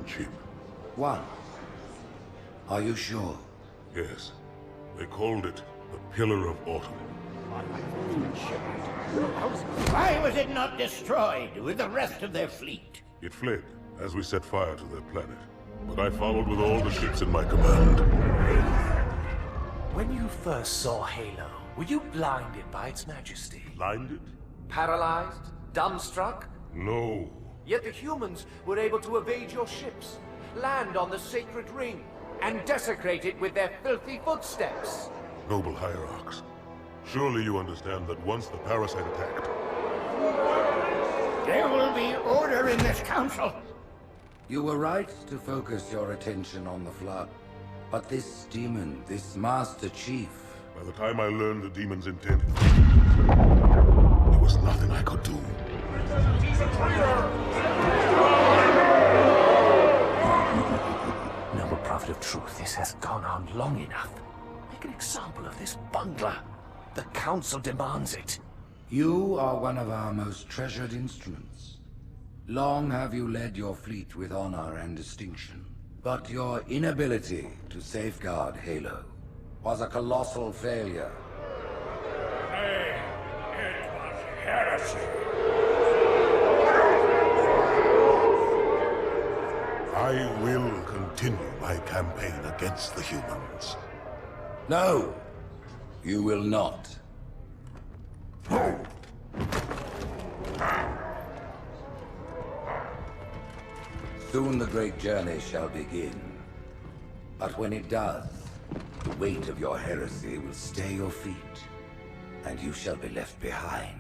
chip. One. Are you sure? Yes. They called it the Pillar of Autumn. Why was it not destroyed with the rest of their fleet? It fled as we set fire to their planet. But I followed with all the ships in my command. When you first saw Halo, were you blinded by its majesty? Blinded? Paralyzed? Dumbstruck? No. Yet the humans were able to evade your ships, land on the sacred ring, and desecrate it with their filthy footsteps. Noble hierarchs, surely you understand that once the parasite attacked... There will be order in this council. You were right to focus your attention on the Flood. But this demon, this Master Chief... By the time I learned the demon's intent, there was nothing I could do. Noble Prophet of Truth, this has gone on long enough. Make an example of this bungler. The Council demands it. You are one of our most treasured instruments. Long have you led your fleet with honor and distinction. But your inability to safeguard Halo was a colossal failure. Hey, it was heresy. I will continue my campaign against the humans. No, you will not. Soon the great journey shall begin. But when it does, the weight of your heresy will stay your feet, and you shall be left behind.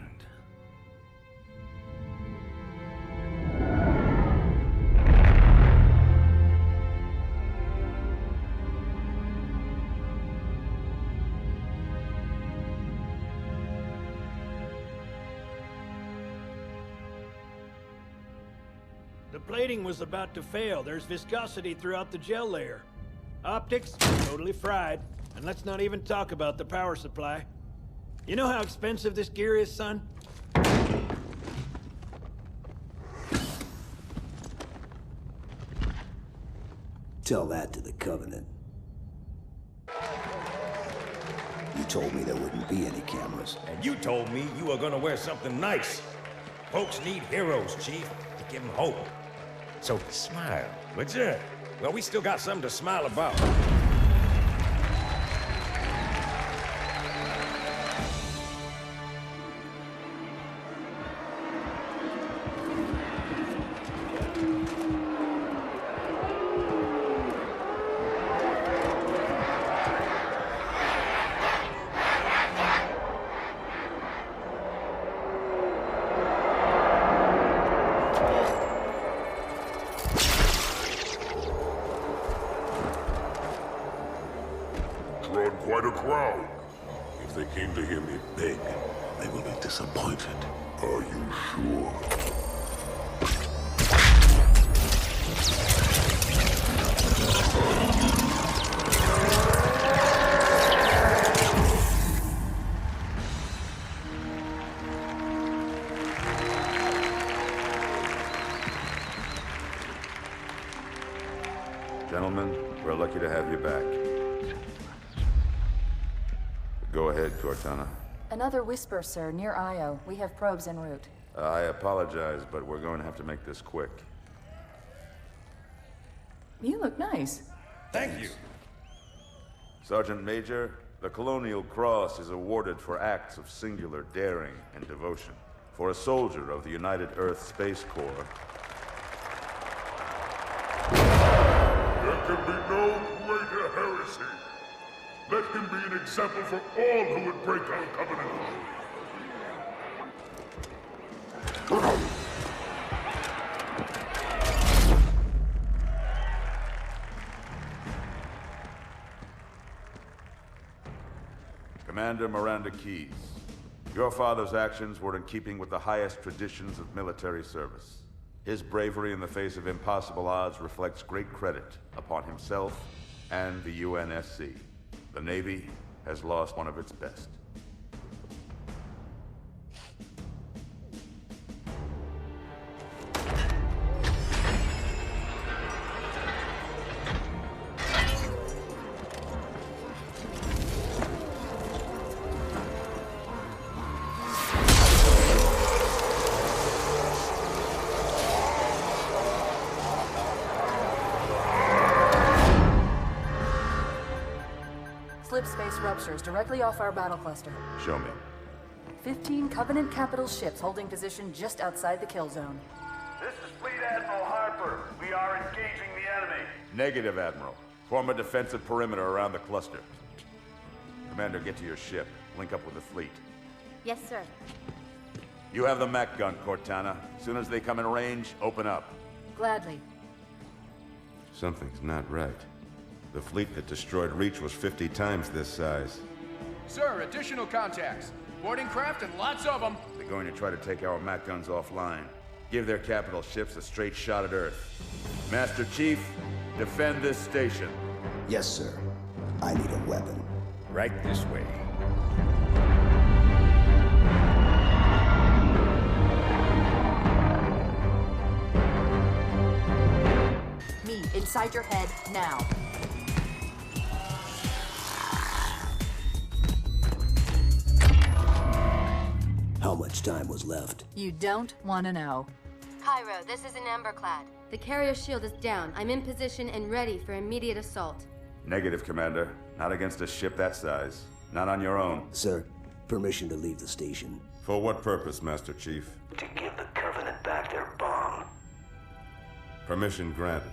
The plating was about to fail. There's viscosity throughout the gel layer. Optics, totally fried. And let's not even talk about the power supply. You know how expensive this gear is, son? Tell that to the Covenant. You told me there wouldn't be any cameras. And you told me you were gonna wear something nice. Folks need heroes, Chief, to give them hope. So smile, would you? Well, we still got something to smile about. Drawn quite a crowd. If they came to hear me beg, they will be disappointed. Are you sure? Gentlemen, we're lucky to have you back. Go ahead, Cortana. Another whisper, sir, near Io. We have probes en route. I apologize, but we're going to have to make this quick. You look nice. Thank you. Sergeant Major, the Colonial Cross is awarded for acts of singular daring and devotion. For a soldier of the United Earth Space Corps. There can be no greater heresy. Let him be an example for all who would break our covenant. Commander Miranda Keyes, your father's actions were in keeping with the highest traditions of military service. His bravery in the face of impossible odds reflects great credit upon himself and the UNSC. The Navy has lost one of its best. Slip space ruptures directly off our battle cluster. Show me. 15 Covenant capital ships holding position just outside the kill zone. This is Fleet Admiral Harper. We are engaging the enemy. Negative, Admiral. Form a defensive perimeter around the cluster. Commander, get to your ship. Link up with the fleet. Yes, sir. You have the mech gun, Cortana. As soon as they come in range, open up. Gladly. Something's not right. The fleet that destroyed Reach was 50 times this size. Sir, additional contacts. Boarding craft and lots of them. They're going to try to take our mech guns offline. Give their capital ships a straight shot at Earth. Master Chief, defend this station. Yes, sir. I need a weapon. Right this way. Me, inside your head, now. How much time was left? You don't want to know. Cairo, this is an Emberclad. The carrier shield is down. I'm in position and ready for immediate assault. Negative, Commander. Not against a ship that size. Not on your own. Sir, permission to leave the station. For what purpose, Master Chief? To give the Covenant back their bomb. Permission granted.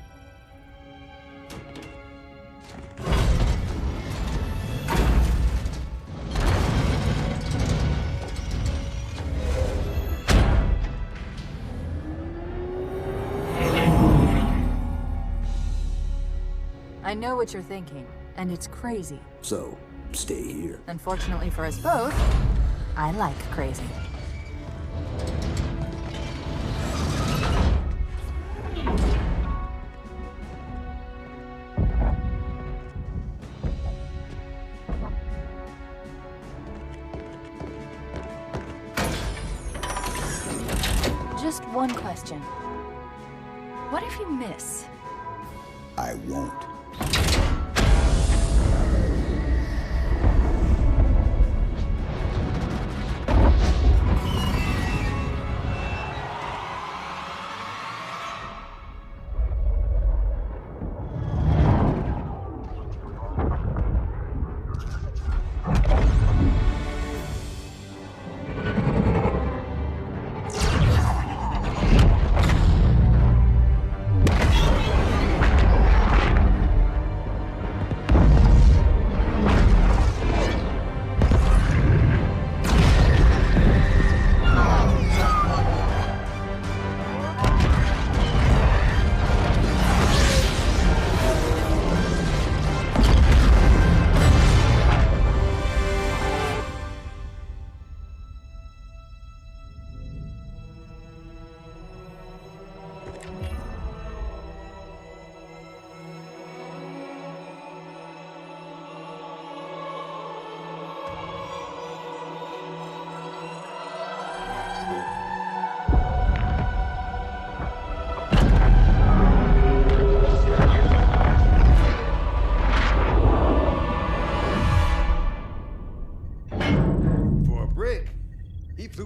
I know what you're thinking, and it's crazy. So, stay here. Unfortunately for us both, I like crazy. Just one question. What if you miss? I won't.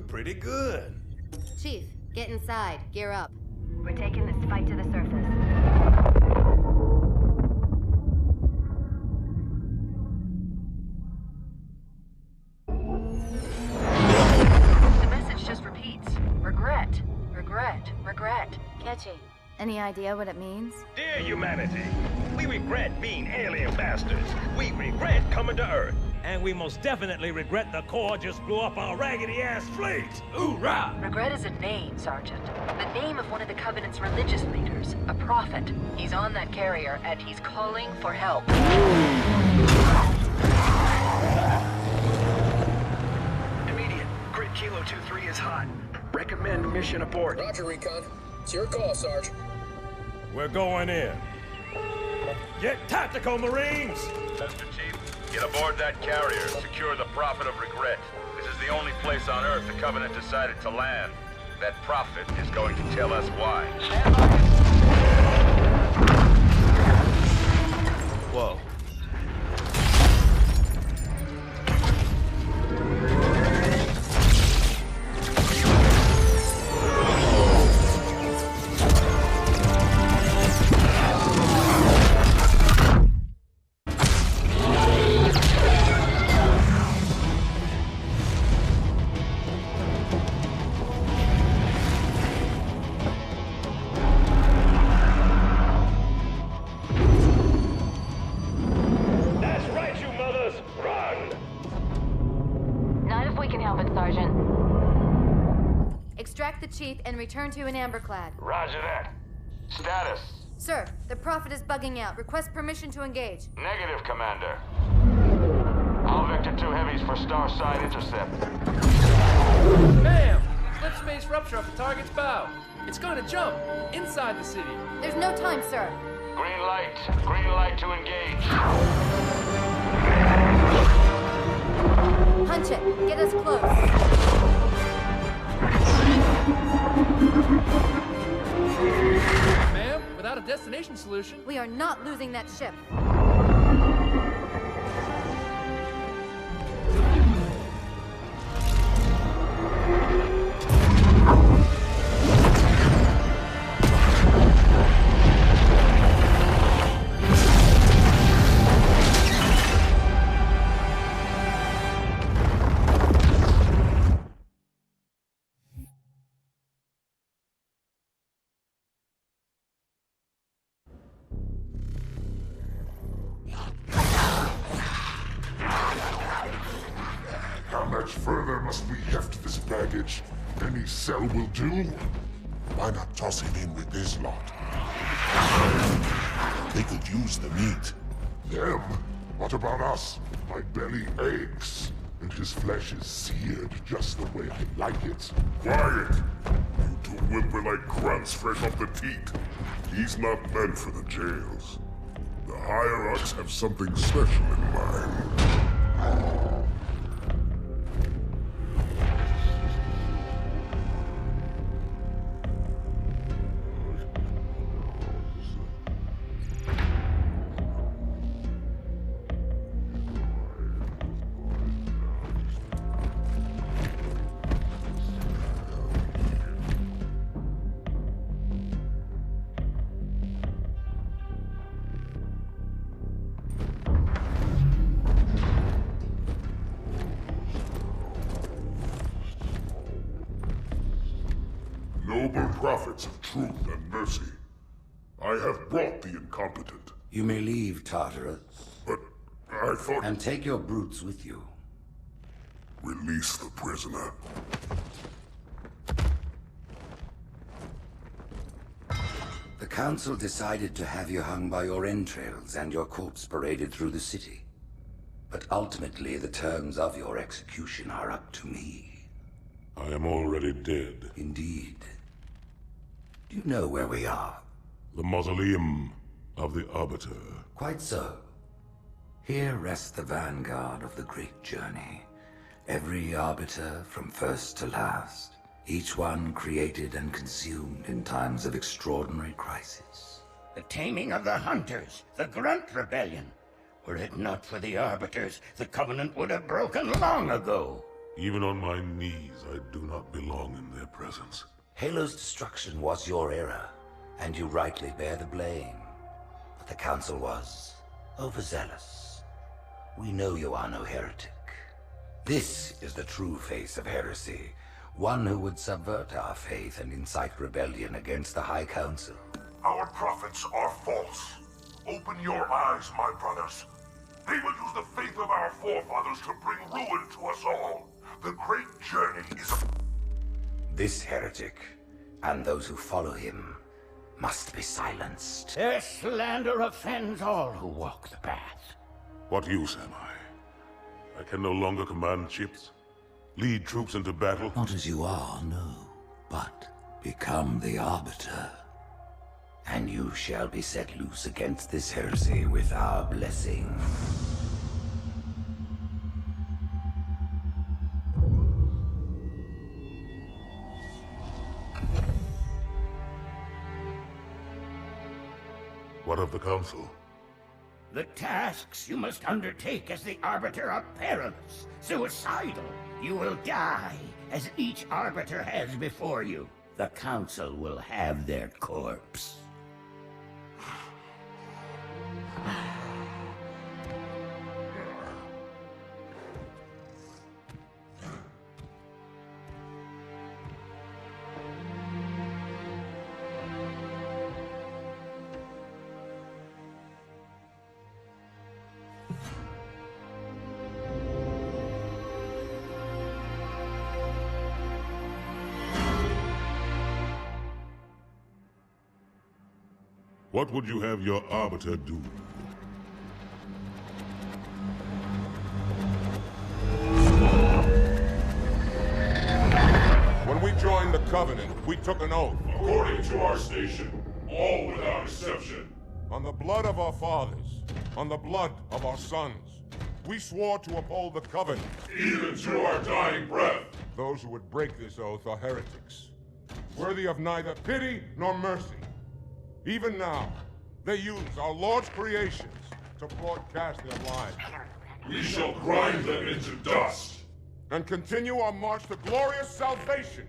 Pretty good. Chief, get inside. Gear up. We're taking this fight to the surface. The message just repeats. Regret. Regret. Regret. Catchy. Any idea what it means? Dear humanity, we regret being alien bastards. We regret coming to Earth. And we most definitely regret the Corps just blew up our raggedy-ass fleet. Hoorah! Regret is a name, Sergeant. The name of one of the Covenant's religious leaders. A prophet. He's on that carrier, and he's calling for help. Immediate. Grid Kilo 2-3 is hot. Recommend mission abort. Roger, Recon. It's your call, Sarge. We're going in. Get tactical, Marines! Master Chief, get aboard that carrier. Secure the Prophet of Regret. This is the only place on Earth the Covenant decided to land. That Prophet is going to tell us why. Whoa. help it, Sergeant. Extract the chief and return to an amberclad. Roger that. Status? Sir, the Prophet is bugging out. Request permission to engage. Negative, Commander. All Vector 2 heavies for Starside intercept. Bam! Slip space rupture off the target's bow. It's going to jump inside the city. There's no time, sir. Green light. Green light to engage. Punch it. Get us close. Ma'am, without a destination solution... We are not losing that ship. How much further must we heft this baggage? Any cell will do? Why not toss it in with this lot? They could use the meat. Them? What about us? My belly aches, and his flesh is seared just the way I like it. Quiet! You two whimper like grunts fresh off the teat. He's not meant for the jails. The higher-ups have something special in mind. Noble prophets of truth and mercy, I have brought the incompetent. You may leave, Tartarus. But I thought... And take your brutes with you. Release the prisoner. The Council decided to have you hung by your entrails and your corpse paraded through the city. But ultimately, the terms of your execution are up to me. I am already dead. Indeed. Do you know where we are? The mausoleum of the Arbiter. Quite so. Here rests the vanguard of the great journey. Every Arbiter from first to last. Each one created and consumed in times of extraordinary crisis. The taming of the Hunters, the Grunt Rebellion. Were it not for the Arbiters, the Covenant would have broken long ago. Even on my knees, I do not belong in their presence. Halo's destruction was your error, and you rightly bear the blame. But the Council was overzealous. We know you are no heretic. This is the true face of heresy, one who would subvert our faith and incite rebellion against the High Council. Our prophets are false. Open your eyes, my brothers. They will use the faith of our forefathers to bring ruin to us all. The great journey is... This heretic, and those who follow him, must be silenced. Their slander offends all who walk the path. What use am I? I can no longer command ships, lead troops into battle. Not as you are, no, but become the Arbiter. And you shall be set loose against this heresy with our blessing. What of the Council? The tasks you must undertake as the Arbiter are perilous, suicidal. You will die, as each Arbiter has before you. The Council will have their corpse. What would you have your Arbiter do? When we joined the Covenant, we took an oath. According to our station, all without exception. On the blood of our fathers, on the blood of our sons, we swore to uphold the Covenant. Even to our dying breath. Those who would break this oath are heretics, worthy of neither pity nor mercy. Even now, they use our Lord's creations to broadcast their lies. We shall grind them into dust. And continue our march to glorious salvation.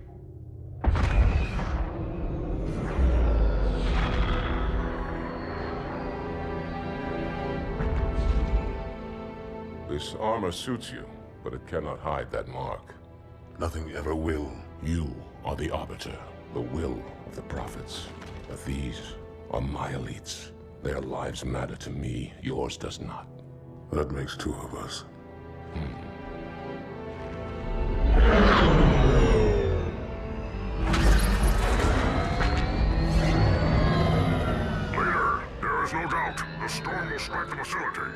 This armor suits you, but it cannot hide that mark. Nothing ever will. You are the Arbiter, the will of the Prophets. But these are my elites. Their lives matter to me, yours does not. That makes two of us. Leader, there is no doubt. The storm will strike the facility.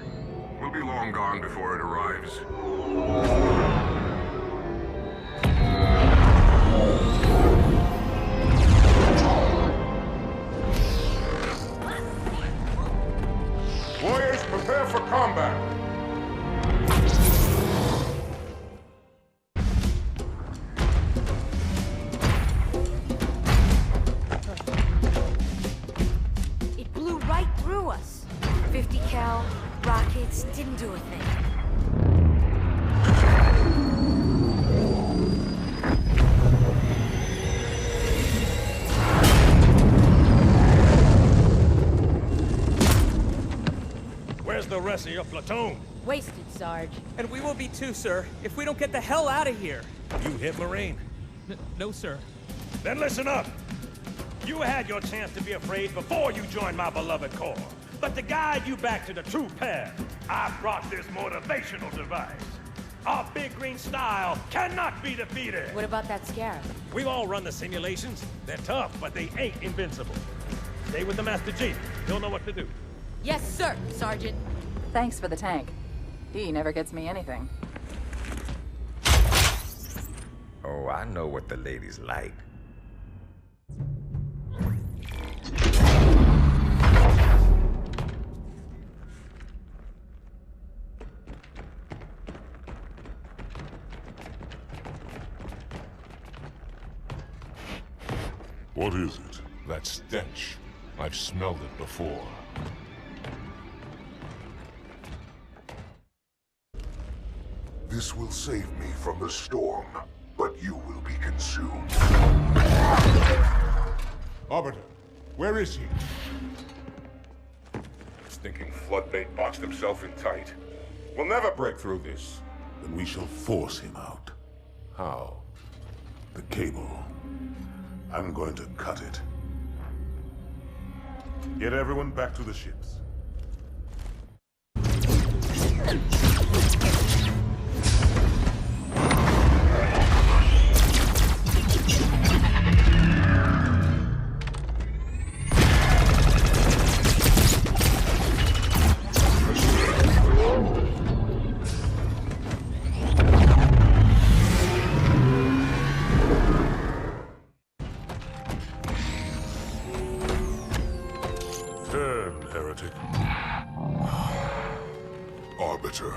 We'll be long gone before it arrives. Warriors, prepare for combat! It blew right through us. 50 cal, rockets, didn't do a thing. Where's the rest of your platoon? Wasted, Sarge. And we will be too, sir, if we don't get the hell out of here. You hit Marine? No, sir. Then listen up. You had your chance to be afraid before you joined my beloved Corps. But to guide you back to the true path, I brought this motivational device. Our big green style cannot be defeated. What about that scarab? We've all run the simulations. They're tough, but they ain't invincible. Stay with the Master Chief. He'll know what to do. Yes, sir, Sergeant. Thanks for the tank. He never gets me anything. Oh, I know what the ladies like. What is it? That stench. I've smelled it before. This will save me from the storm, but you will be consumed. Arbiter, where is he? Stinking floodmate boxed himself in tight. We'll never break through this. Then we shall force him out. How? The cable. I'm going to cut it. Get everyone back to the ships. Arbiter,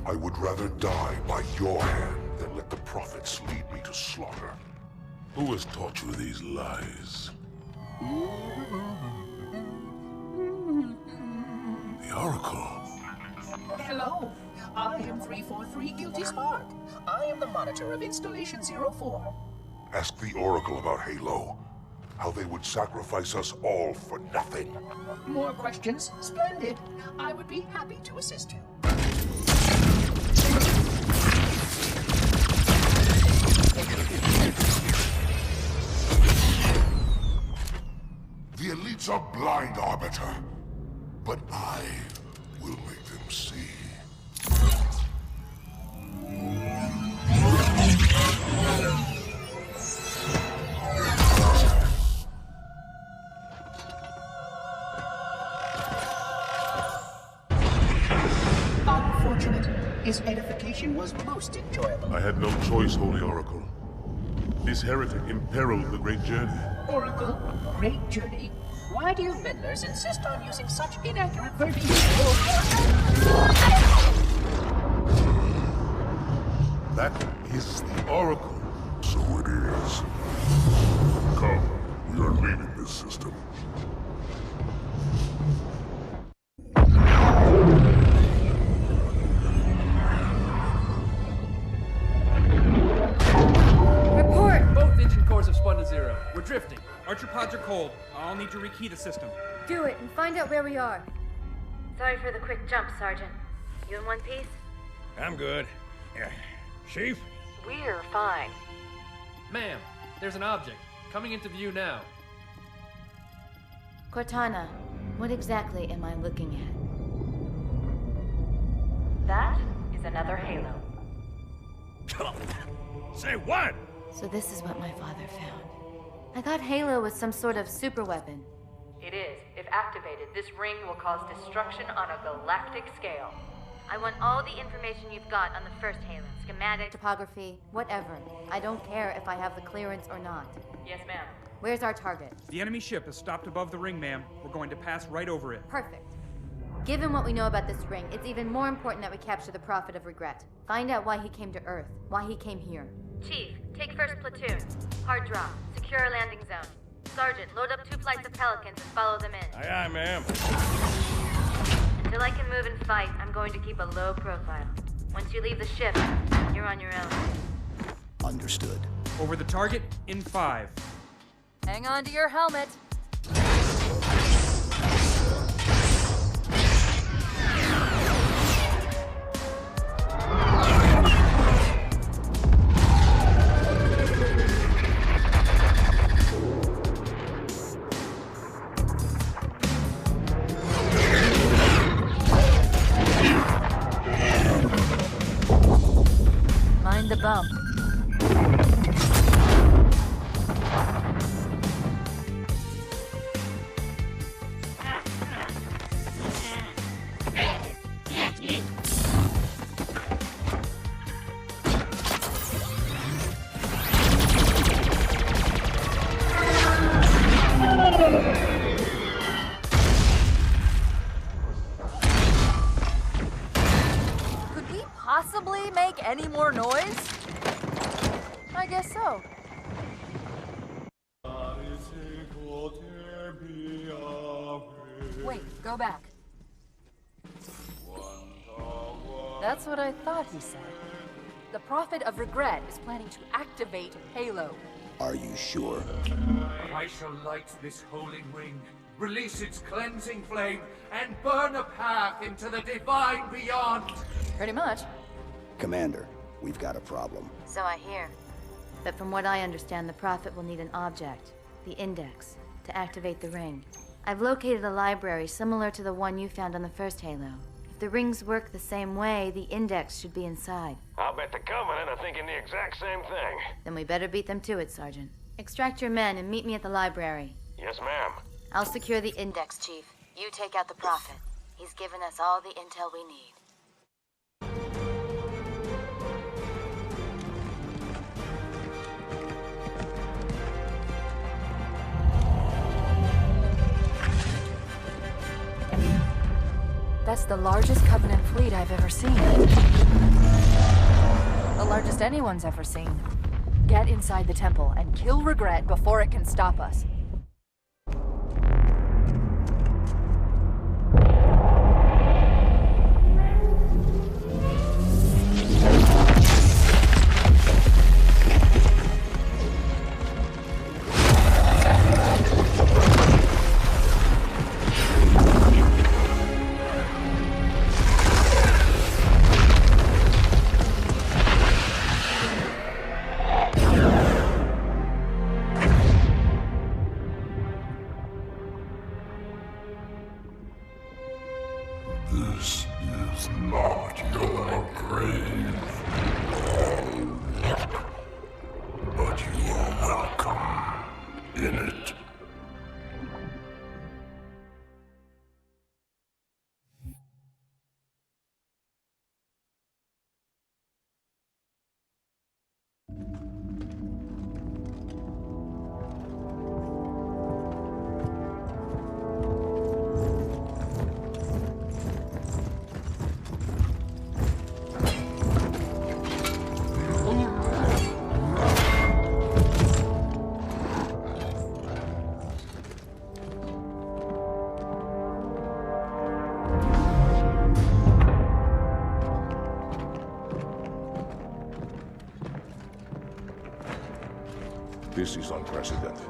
I would rather die by your hand than let the prophets lead me to slaughter. Who has taught you these lies? The Oracle. Hello, I am 343 Guilty Spark. I am the monitor of Installation 04. Ask the Oracle about Halo. How they would sacrifice us all for nothing. More questions? Splendid. I would be happy to assist you. The elites are blind, Arbiter. But I will make them see. His edification was most enjoyable. I had no choice, Holy Oracle. This heretic imperiled the great journey. Oracle, great journey. Why do you meddlers insist on using such inaccurate verbiage? That is the Oracle. So it is. Come, we are leaving this system. Report! Both engine cores have spun to zero. We're drifting. Archer pods are cold. I'll need to rekey the system. Do it and find out where we are. Sorry for the quick jump, Sergeant. You in one piece? I'm good. Yeah. Chief? We're fine. Ma'am, there's an object. Coming into view now. Cortana, what exactly am I looking at? That is another Halo. Say what? So this is what my father found. I thought Halo was some sort of super weapon. It is. If activated, this ring will cause destruction on a galactic scale. I want all the information you've got on the first Halo. Schematic, topography, whatever. I don't care if I have the clearance or not. Yes, ma'am. Where's our target? The enemy ship is stopped above the ring, ma'am. We're going to pass right over it. Perfect. Given what we know about this ring, it's even more important that we capture the Prophet of Regret. Find out why he came to Earth, why he came here. Chief, take first platoon. Hard drop. Secure our landing zone. Sergeant, load up 2 flights of Pelicans and follow them in. Aye, aye, ma'am. Until I can move and fight, I'm going to keep a low profile. Once you leave the ship, you're on your own. Understood. Over the target in 5. Hang on to your helmet. Mind the bump. Could we possibly make any more noise? I guess so. Wait, go back. That's what I thought he said. The Prophet of Regret is planning to activate Halo. Are you sure? I shall light this holy ring, release its cleansing flame, and burn a path into the divine beyond. Pretty much. Commander, we've got a problem. So I hear. But from what I understand, the Prophet will need an object, the Index, to activate the ring. I've located a library similar to the one you found on the first Halo. If the rings work the same way, the Index should be inside. I'll bet the Covenant are thinking the exact same thing. Then we better beat them to it, Sergeant. Extract your men and meet me at the library. Yes, ma'am. I'll secure the Index, Chief. You take out the Prophet. He's given us all the intel we need. That's the largest Covenant fleet I've ever seen. The largest anyone's ever seen. Get inside the temple and kill Regret before it can stop us. This is unprecedented.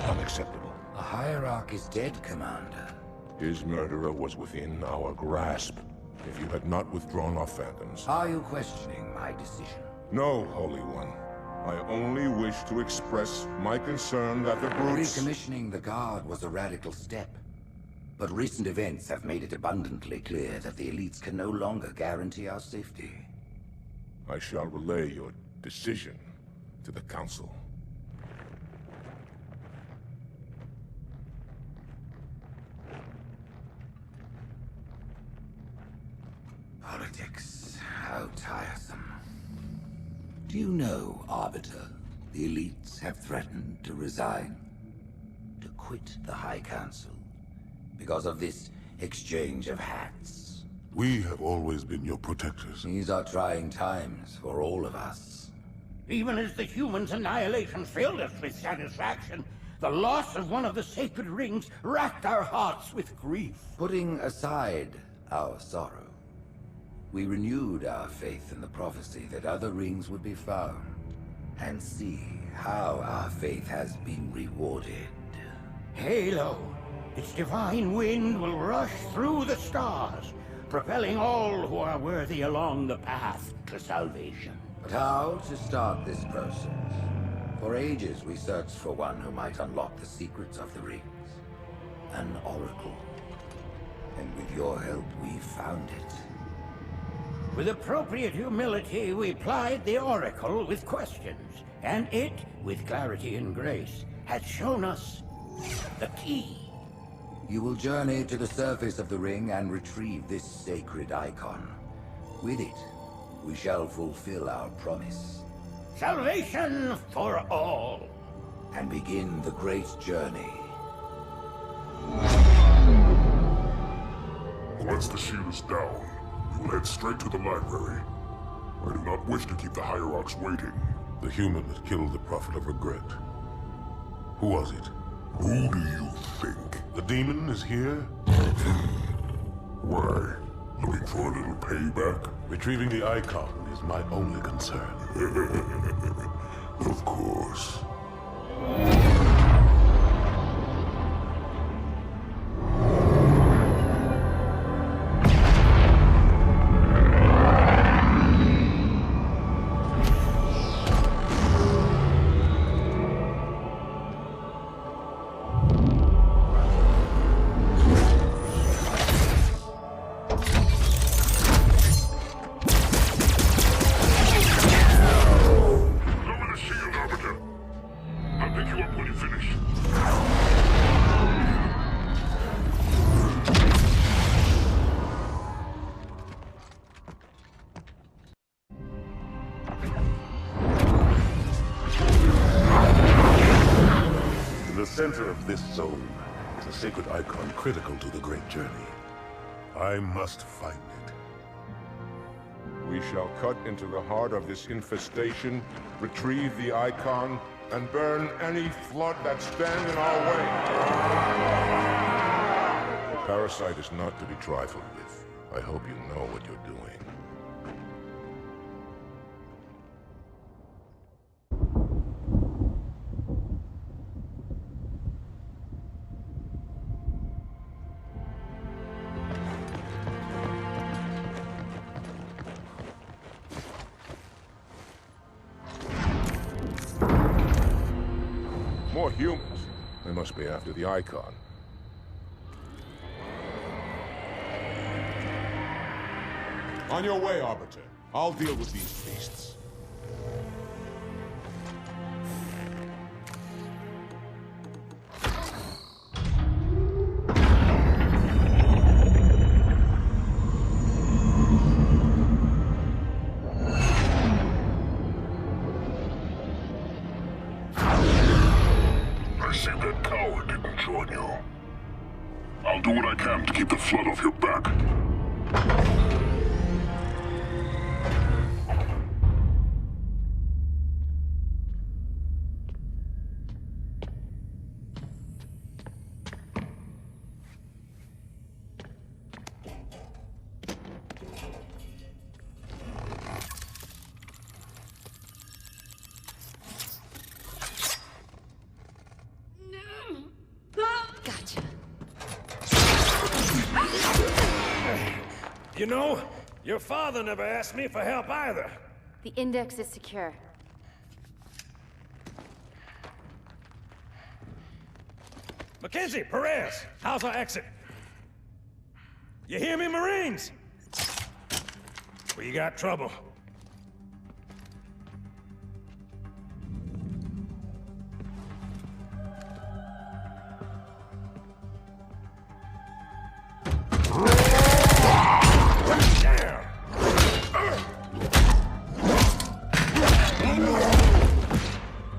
Unacceptable. A hierarch is dead, Commander. His murderer was within our grasp. If you had not withdrawn our phantoms... Are you questioning my decision? No, Holy One. I only wish to express my concern that the brutes... Recommissioning the Guard was a radical step. But recent events have made it abundantly clear that the elites can no longer guarantee our safety. I shall relay your decision to the Council. Politics, how tiresome. Do you know, Arbiter, the elites have threatened to resign, to quit the High Council, because of this exchange of hats? We have always been your protectors. These are trying times for all of us. Even as the humans' annihilation filled us with satisfaction, the loss of one of the sacred rings racked our hearts with grief. Putting aside our sorrow, we renewed our faith in the prophecy that other rings would be found, and see how our faith has been rewarded. Halo, its divine wind will rush through the stars, propelling all who are worthy along the path to salvation. But how to start this process? For ages we searched for one who might unlock the secrets of the rings. An oracle. And with your help, we found it. With appropriate humility, we plied the Oracle with questions, and it, with clarity and grace, has shown us the key. You will journey to the surface of the ring and retrieve this sacred icon. With it, we shall fulfill our promise. Salvation for all. And begin the great journey. Once the shield is down, we will head straight to the library. I do not wish to keep the Hierarchs waiting. The human that killed the Prophet of Regret. Who was it? Who do you think? The demon is here? Why? Looking for a little payback? Retrieving the icon is my only concern. Of course. Center of this zone is a sacred icon critical to the great journey. I must find it. We shall cut into the heart of this infestation, retrieve the icon, and burn any flood that stand in our way. The parasite is not to be trifled with. I hope you know what you're doing. More humans. They must be after the icon. On your way, Arbiter. I'll deal with these beasts. That coward didn't join you. I'll do what I can to keep the flood off your back. You know, your father never asked me for help either. The index is secure. Mackenzie, Perez, how's our exit? You hear me, Marines? We got trouble.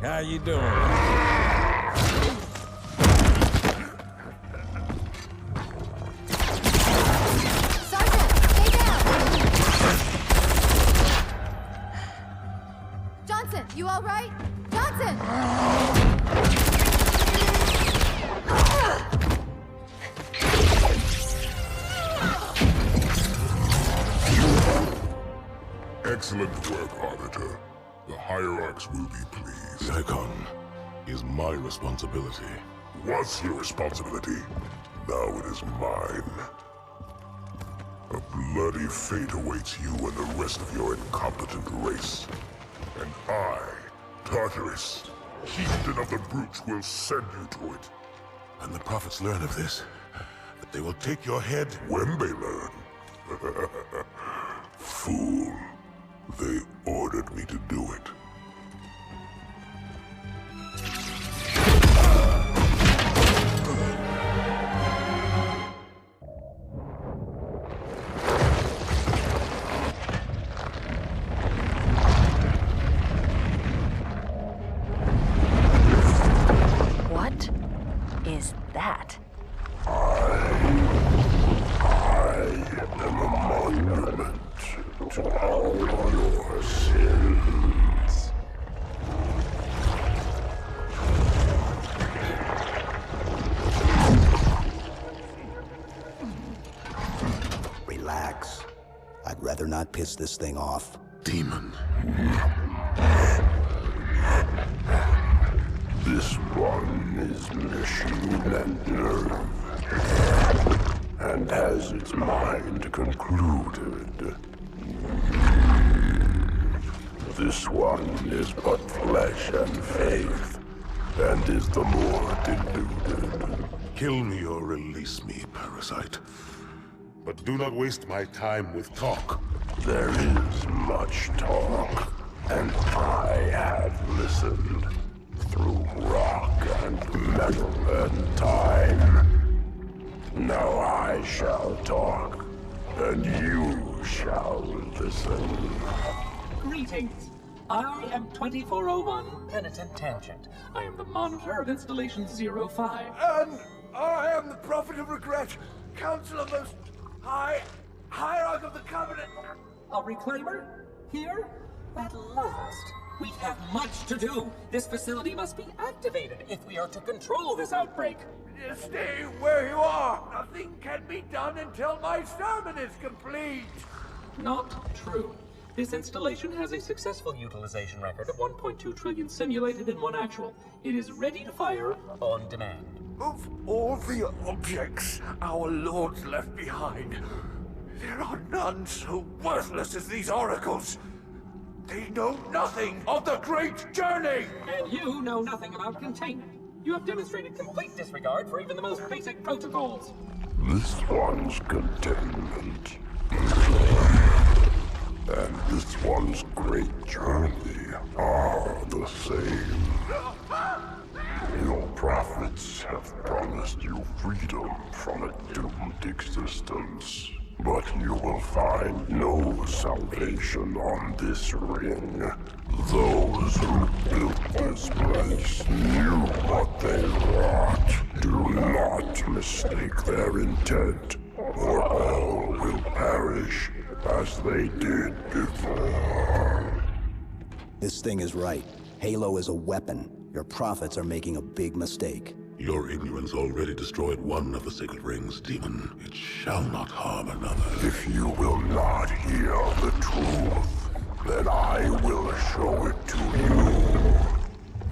How you doing? Sergeant, stay down! Johnson, you all right? Johnson! Excellent work, Arbiter. The Hierarchs will be pleased. The Icon is my responsibility. Was your responsibility. Now it is mine. A bloody fate awaits you and the rest of your incompetent race. And I, Tartarus, chieftain of the brutes, will send you to it. And the prophets learn of this, that they will take your head when they learn. Fool. They ordered me to do it. What is that? I am a monument to all your sins. Relax. I'd rather not piss this thing off. Demon. This one is machine and nerve, and has its mind concluded. This one is but flesh and faith, and is the more deluded. Kill me or release me, parasite. But do not waste my time with talk. There is much talk, and I have listened through rock and metal and time. Now I shall talk, and you shall listen. Greetings. I am 2401 Penitent Tangent. I am the monitor of Installation 05. And I am the Prophet of Regret, Council of Most High, Hierarch of the Covenant. A reclaimer? Here? At last. We have much to do. This facility must be activated if we are to control this outbreak. Stay where you are. Nothing can be done until my sermon is complete. Not true. This installation has a successful utilization record of 1.2 trillion simulated and 1 actual. It is ready to fire on demand. Of all the objects our lords left behind, there are none so worthless as these oracles. They know nothing of the great journey! And you know nothing about containment. You have demonstrated complete disregard for even the most basic protocols. This one's containment. And this one's great journey are the same. Your prophets have promised you freedom from a doomed existence. But you will find no salvation on this ring. Those who built this place knew what they wrought. Do not mistake their intent, or all will perish as they did before. This thing is right. Halo is a weapon. Your prophets are making a big mistake. Your ignorance already destroyed one of the sacred rings, demon. It shall not harm another. If you will not hear the truth, then I will show it to you.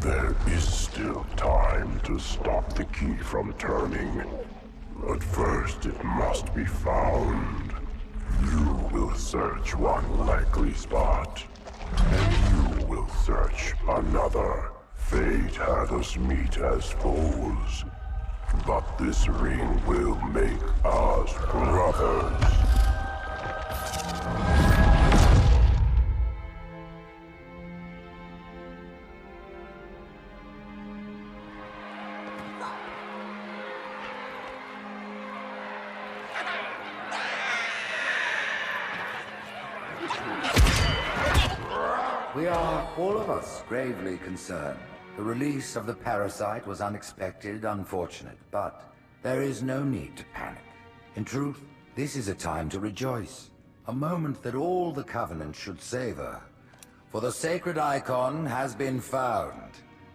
There is still time to stop the key from turning. But first it must be found. You will search one likely spot, and you will search another. Fate had us meet as foes, but this ring will make us brothers. We are, all of us, gravely concerned. The release of the parasite was unexpected, unfortunate, but there is no need to panic. In truth, this is a time to rejoice. A moment that all the Covenant should savor. For the sacred icon has been found.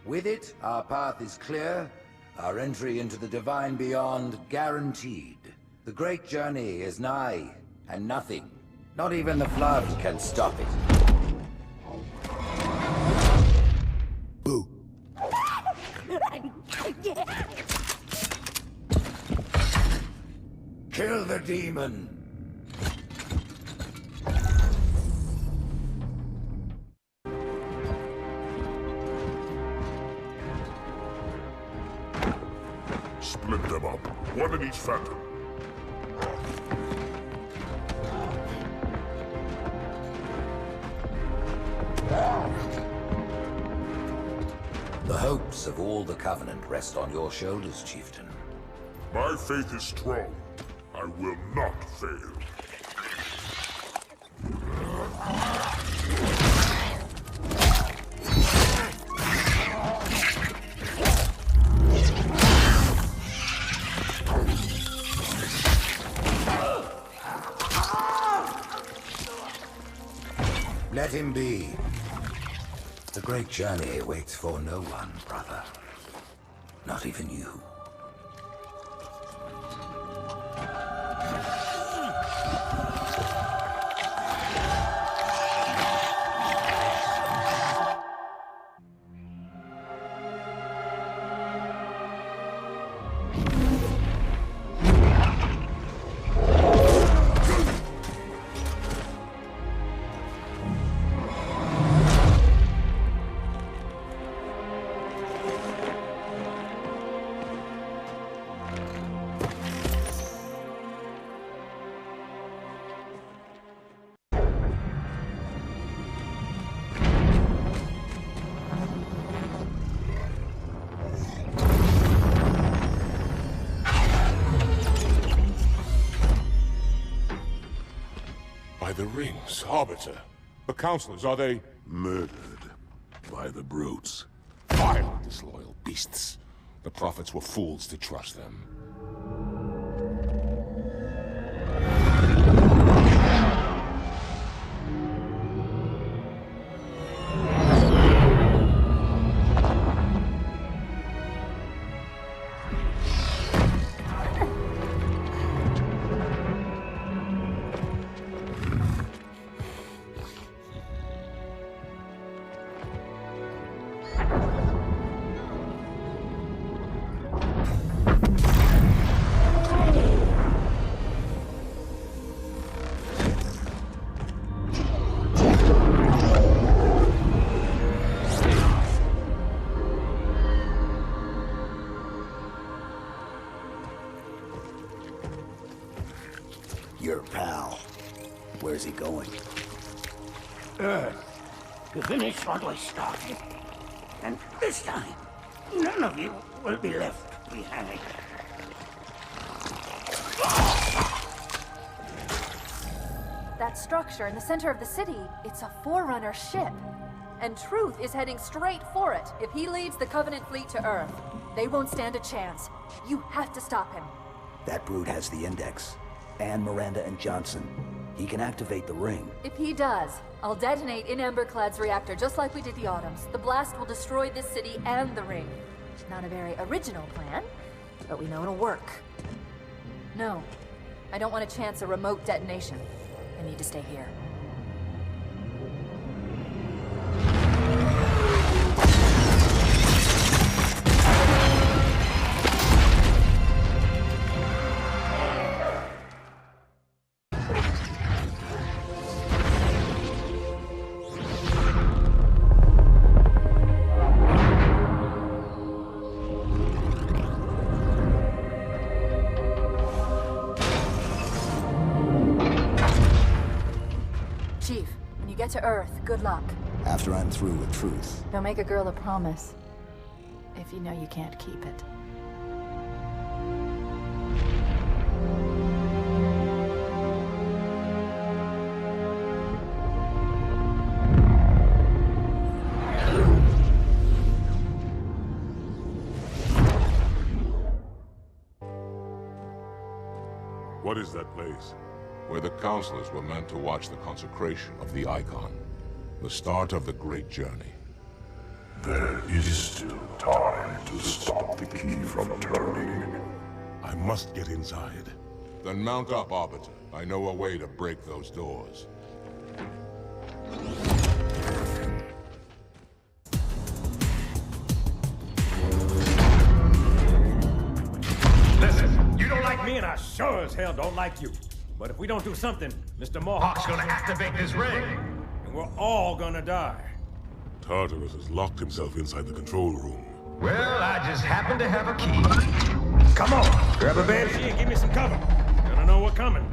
With it, our path is clear, our entry into the divine beyond guaranteed. The great journey is nigh, and nothing, not even the flood, can stop it. Kill the demon! Split them up, one in each phantom. The hopes of all the Covenant rest on your shoulders, Chieftain. My faith is strong. I will not fail. Let him be. The great journey waits for no one, brother. Not even you. By the rings, Arbiter. The counselors, are they... Murdered by the brutes. Vile, disloyal beasts. The prophets were fools to trust them. Your pal. Where's he going? Earth, to finish what we started. And this time, none of you will be left behind. That structure in the center of the city, it's a Forerunner ship. And Truth is heading straight for it. If he leads the Covenant fleet to Earth, they won't stand a chance. You have to stop him. That brute has the Index. And Miranda and Johnson. He can activate the ring. If he does, I'll detonate in Emberclad's reactor just like we did the Autumns. The blast will destroy this city and the ring. Not a very original plan, but we know it'll work. No, I don't want to chance a remote detonation. I need to stay here. When you get to Earth, good luck. After I'm through with truth. Don't make a girl a promise if you know you can't keep it. What is that place? Where the counselors were meant to watch the consecration of the Icon. The start of the Great Journey. There is still time to stop the key from turning. I must get inside. Then mount up, Arbiter. I know a way to break those doors. Listen, you don't like me and I sure as hell don't like you. But if we don't do something, Mr. Mohawk's gonna activate this ring. And we're all gonna die. Tartarus has locked himself inside the control room. Well, I just happen to have a key. Come on, grab a banshee and give me some cover. Gonna know what's coming.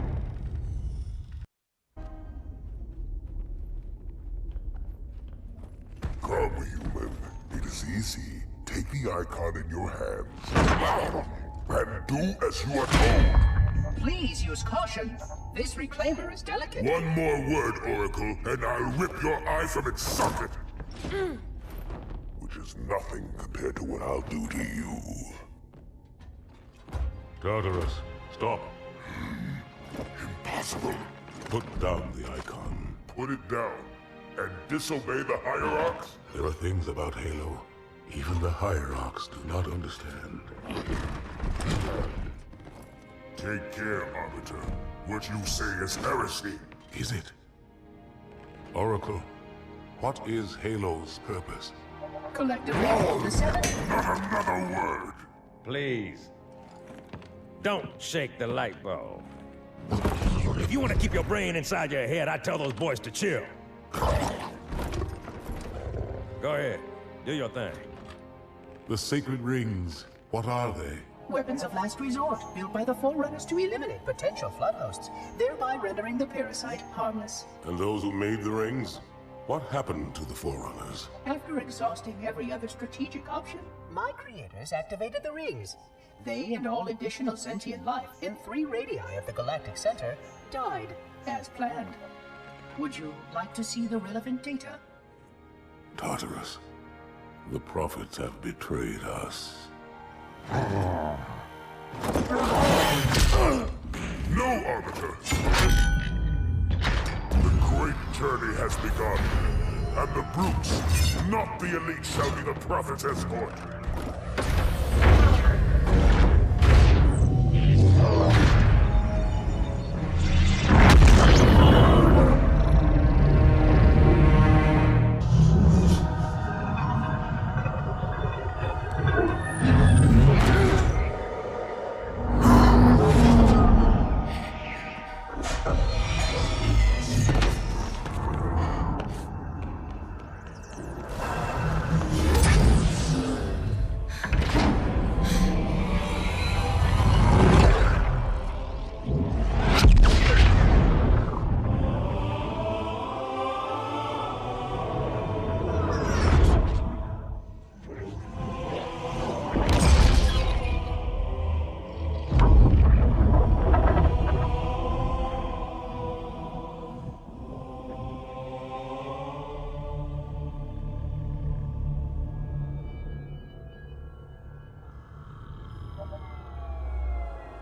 Come, human. It is easy. Take the Icon in your hands. And do as you are told. Please use caution. This reclaimer is delicate. One more word, Oracle, and I'll rip your eye from its socket. Which is nothing compared to what I'll do to you. Tartarus, stop. Impossible. Put down the Icon. Put it down and disobey the Hierarchs? There are things about Halo even the Hierarchs do not understand. Take care, Arbiter. What you say is heresy. Is it? Oracle, what is Halo's purpose? Collectively, the seven. Not another word. Please. Don't shake the light bulb. If you want to keep your brain inside your head, I tell those boys to chill. Go ahead. Do your thing. The sacred rings, what are they? Weapons of last resort, built by the Forerunners to eliminate potential flood hosts, thereby rendering the parasite harmless. And those who made the rings? What happened to the Forerunners? After exhausting every other strategic option, my creators activated the rings. They and all additional sentient life in 3 radii of the galactic center died as planned. Would you like to see the relevant data? Tartarus, the prophets have betrayed us. No, Arbiter! The great journey has begun, and the brutes, not the elite, shall be the prophet's escort.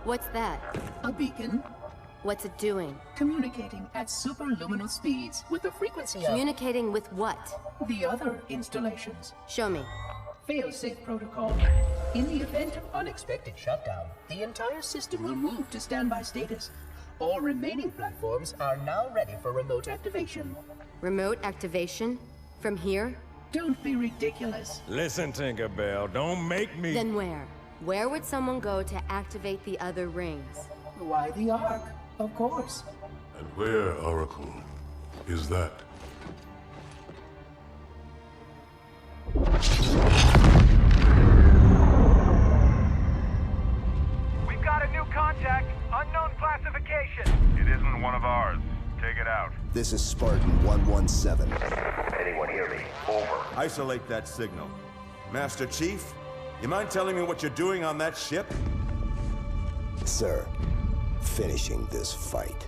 What's that? A beacon. What's it doing? Communicating at superluminal speeds with the frequency of... Communicating with what? The other installations. Show me. Fail-safe protocol. In the event of unexpected shutdown, the entire system will move to standby status. All remaining platforms are now ready for remote activation. Remote activation? From here? Don't be ridiculous. Listen, Tinkerbell, don't make me... Then where? Where would someone go to activate the other rings? Why the Ark? Of course. And where, Oracle, is that? We've got a new contact. Unknown classification. It isn't one of ours. Take it out. This This is Spartan 117. Anyone hear me? Over. Isolate that signal. Master Chief, you mind telling me what you're doing on that ship? Sir, finishing this fight.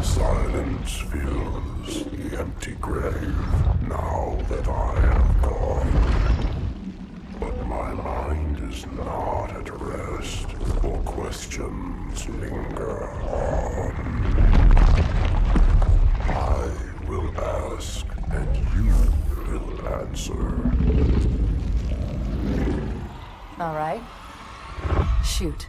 Silence fills the empty grave now that I have gone. But my mind is not at rest, for questions linger on. I will ask, and you will answer. All right. Shoot.